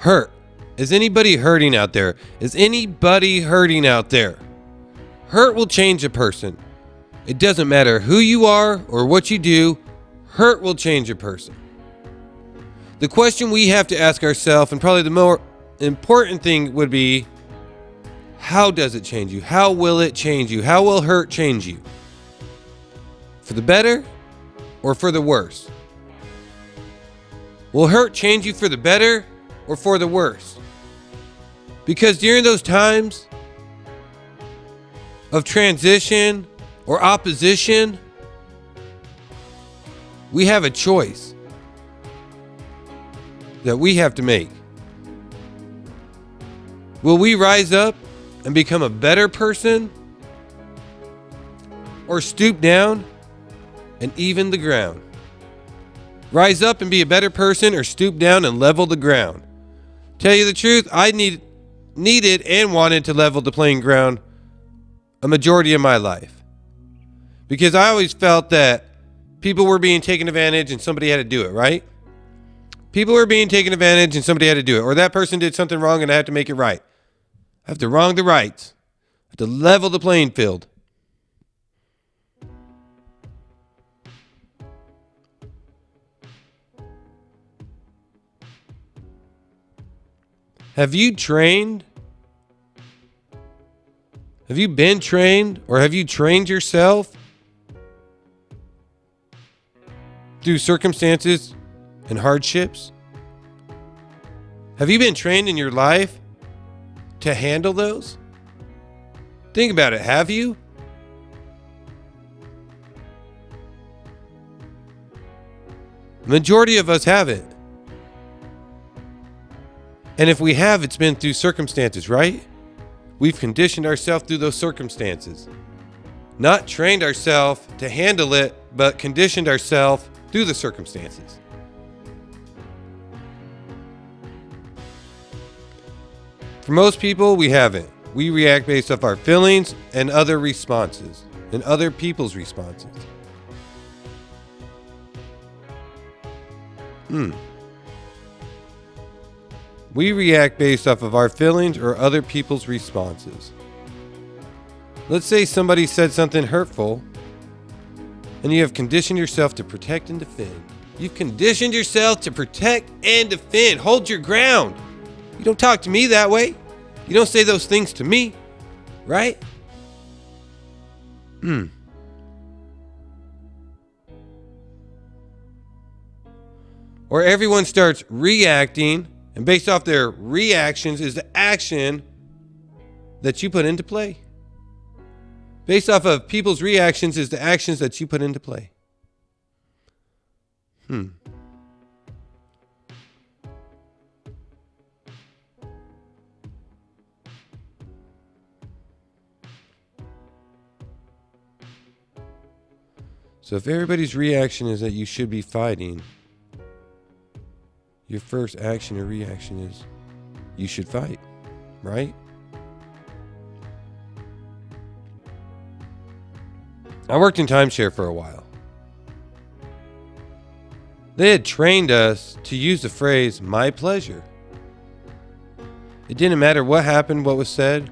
Hurt. Is anybody hurting out there? Is anybody hurting out there? Hurt will change a person. It doesn't matter who you are or what you do. Hurt will change a person. The question we have to ask ourselves, and probably the more important thing would be, how does it change you? How will it change you? How will hurt change you? For the better or for the worse? Will hurt change you for the better or for the worse? Because during those times of transition or opposition, we have a choice that we have to make. Will we rise up and become a better person, or stoop down and even the ground? Rise up and be a better person, or stoop down and level the ground? Tell you the truth, I needed and wanted to level the playing ground a majority of my life, because I always felt that people were being taken advantage and somebody had to do it, right? People were being taken advantage and somebody had to do it, or that person did something wrong and I have to make it right. I have to wrong the rights. I have to level the playing field. Have you trained? Have you been trained, or have you trained yourself through circumstances and hardships? Have you been trained in your life to handle those? Think about it. Have you? The majority of us haven't. And if we have, it's been through circumstances, right? We've conditioned ourselves through those circumstances. Not trained ourselves to handle it, but conditioned ourselves through the circumstances. For most people, we haven't. We react based off our feelings and other responses, and other people's responses. We react based off of our feelings or other people's responses. Let's say somebody said something hurtful, and you have conditioned yourself to protect and defend. You've conditioned yourself to protect and defend. Hold your ground. You don't talk to me that way. You don't say those things to me, right? Or everyone starts reacting, and based off their reactions is the action that you put into play. Based off of people's reactions is the actions that you put into play. So if everybody's reaction is that you should be fighting, your first action or reaction is you should fight, right? I worked in timeshare for a while. They had trained us to use the phrase, my pleasure. It didn't matter what happened, what was said.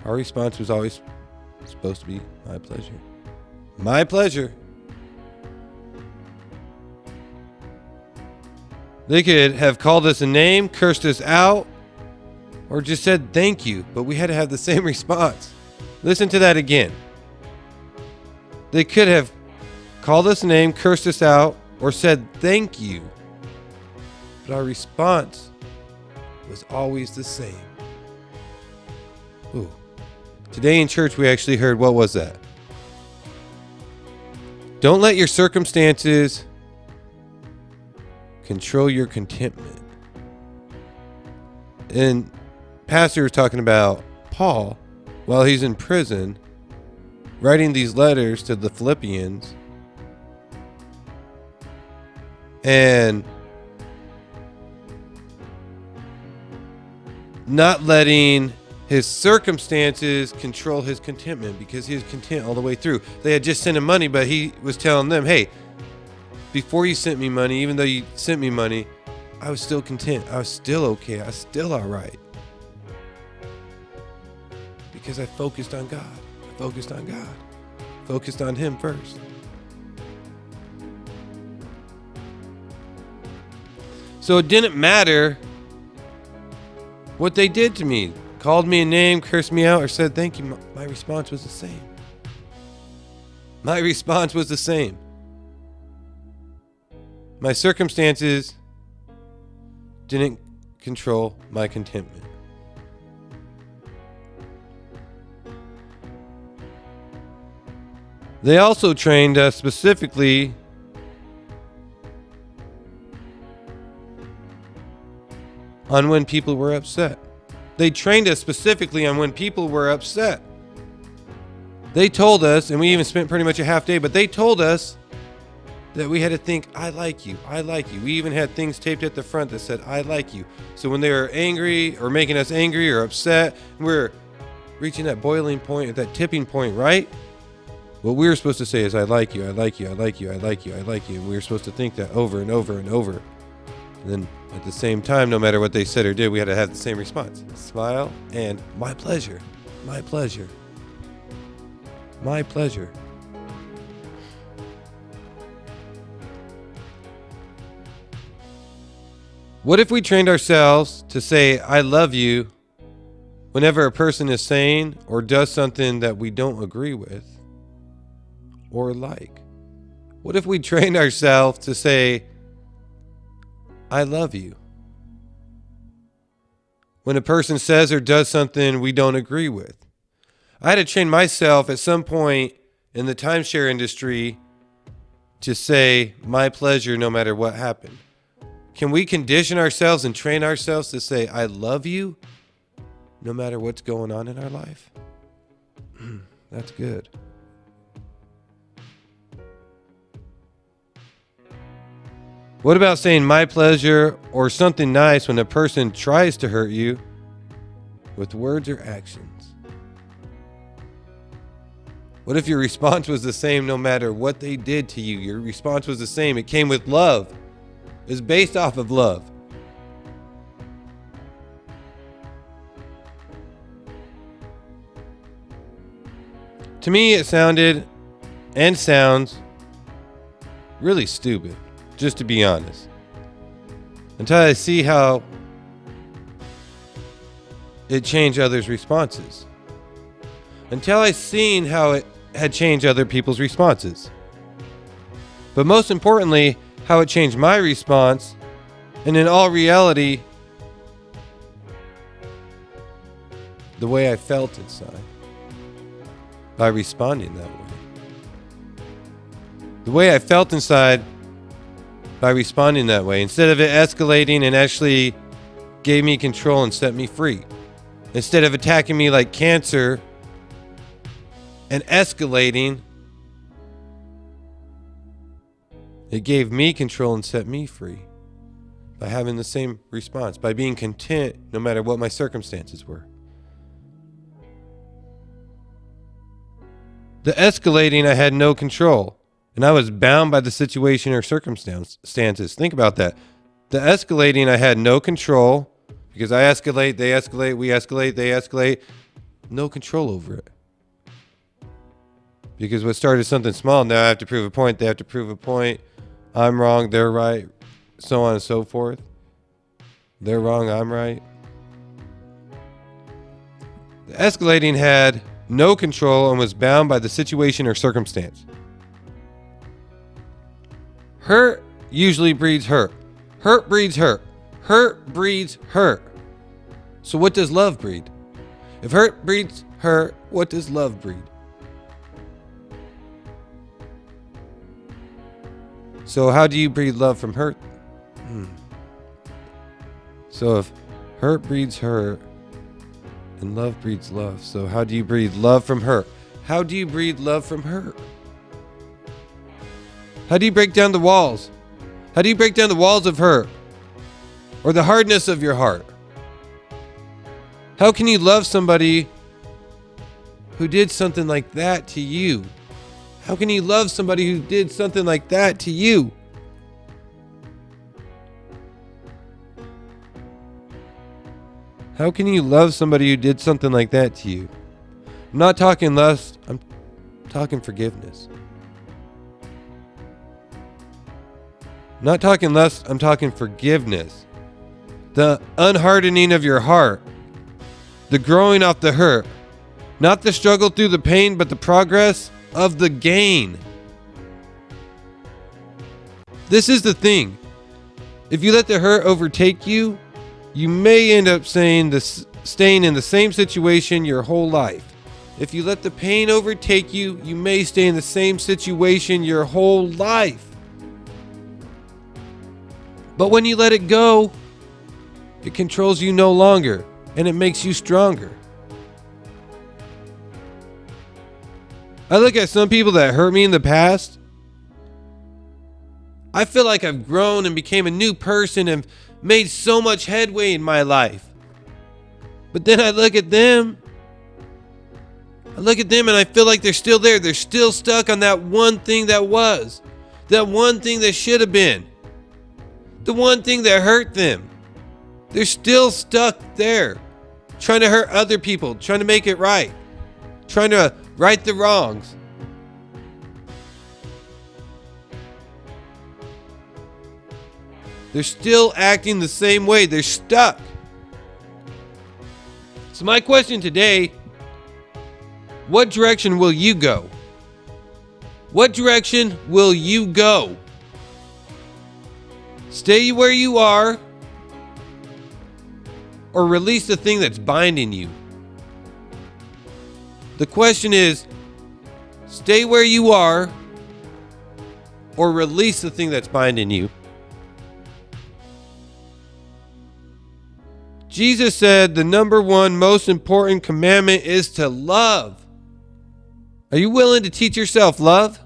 Our response was always supposed to be, my pleasure. My pleasure. They could have called us a name, cursed us out, or just said thank you, but we had to have the same response. Listen to that again. They could have called us a name, cursed us out, or said thank you, but our response was always the same. Ooh. Today in church we actually heard, what was that? Don't let your circumstances control your contentment. And pastor was talking about Paul while he's in prison, writing these letters to the Philippians, and not letting his circumstances control his contentment, because he was content all the way through. They had just sent him money, but he was telling them, hey, before you sent me money, even though you sent me money, I was still content. I was still okay. I was still all right. Because I focused on God. I focused on God. Focused on Him first. So it didn't matter what they did to me. Called me a name, cursed me out, or said thank you. My response was the same. My response was the same. My circumstances didn't control my contentment. They also trained us specifically on when people were upset. They trained us specifically on when people were upset. They told us, and we even spent pretty much a half day, but they told us that we had to think, I like you, I like you. We even had things taped at the front that said, I like you. So when they were angry or making us angry or upset, we're reaching that boiling point, at that tipping point, right? What we were supposed to say is, I like you, I like you, I like you, I like you, I like you. And we were supposed to think that over and over and over. And then at the same time, no matter what they said or did, we had to have the same response. Smile and my pleasure, my pleasure, my pleasure. What if we trained ourselves to say, I love you, whenever a person is saying or does something that we don't agree with or like? What if we trained ourselves to say, I love you, when a person says or does something we don't agree with? I had to train myself at some point in the timeshare industry to say, my pleasure, no matter what happened. Can we condition ourselves and train ourselves to say, I love you, no matter what's going on in our life? That's good. What about saying my pleasure or something nice when a person tries to hurt you with words or actions? What if your response was the same no matter what they did to you? Your response was the same. It came with love. It was based off of love. To me, it sounded and sounds really stupid, just to be honest, until I see how it changed others' responses. Until I seen how it had changed other people's responses. But most importantly, how it changed my response, and in all reality, the way I felt inside by responding that way. The way I felt inside by responding that way, instead of it escalating and actually gave me control and set me free. Instead of attacking me like cancer and escalating, it gave me control and set me free by having the same response, by being content no matter what my circumstances were. The escalating, I had no control, and I was bound by the situation or circumstances. Think about that. The escalating, I had no control, because I escalate, they escalate, we escalate, they escalate. No control over it. Because what started something small, now I have to prove a point, they have to prove a point. I'm wrong, they're right, so on and so forth. They're wrong, I'm right. The escalating had no control and was bound by the situation or circumstance. Hurt usually breeds hurt. Hurt breeds hurt. Hurt breeds hurt. So what does love breed? If hurt breeds hurt, what does love breed? So how do you breed love from hurt? So if hurt breeds hurt and love breeds love, so how do you breed love from hurt? How do you breed love from hurt? How do you break down the walls? How do you break down the walls of hurt or the hardness of your heart? How can you love somebody who did something like that to you? How can you love somebody who did something like that to you? How can you love somebody who did something like that to you? I'm not talking lust, I'm talking forgiveness. I'm not talking lust, I'm talking forgiveness. The unhardening of your heart. The growing off the hurt. Not the struggle through the pain, but the progress of the gain. This is the thing. If you let the hurt overtake you, you may end up staying in the same situation your whole life. If you let the pain overtake you, you may stay in the same situation your whole life. But when you let it go, it controls you no longer, and it makes you stronger. I look at some people that hurt me in the past. I feel like I've grown and became a new person and made so much headway in my life. But then I look at them and I feel like they're still there. They're still stuck on that one thing that was. That one thing that should have been. The one thing that hurt them. They're still stuck there. Trying to hurt other people. Trying to make it right. Trying to right the wrongs. They're still acting the same way. They're stuck. So my question today, what direction will you go? What direction will you go? Stay where you are or release the thing that's binding you? The question is, stay where you are or release the thing that's binding you? Jesus said the number one most important commandment is to love. Are you willing to teach yourself love?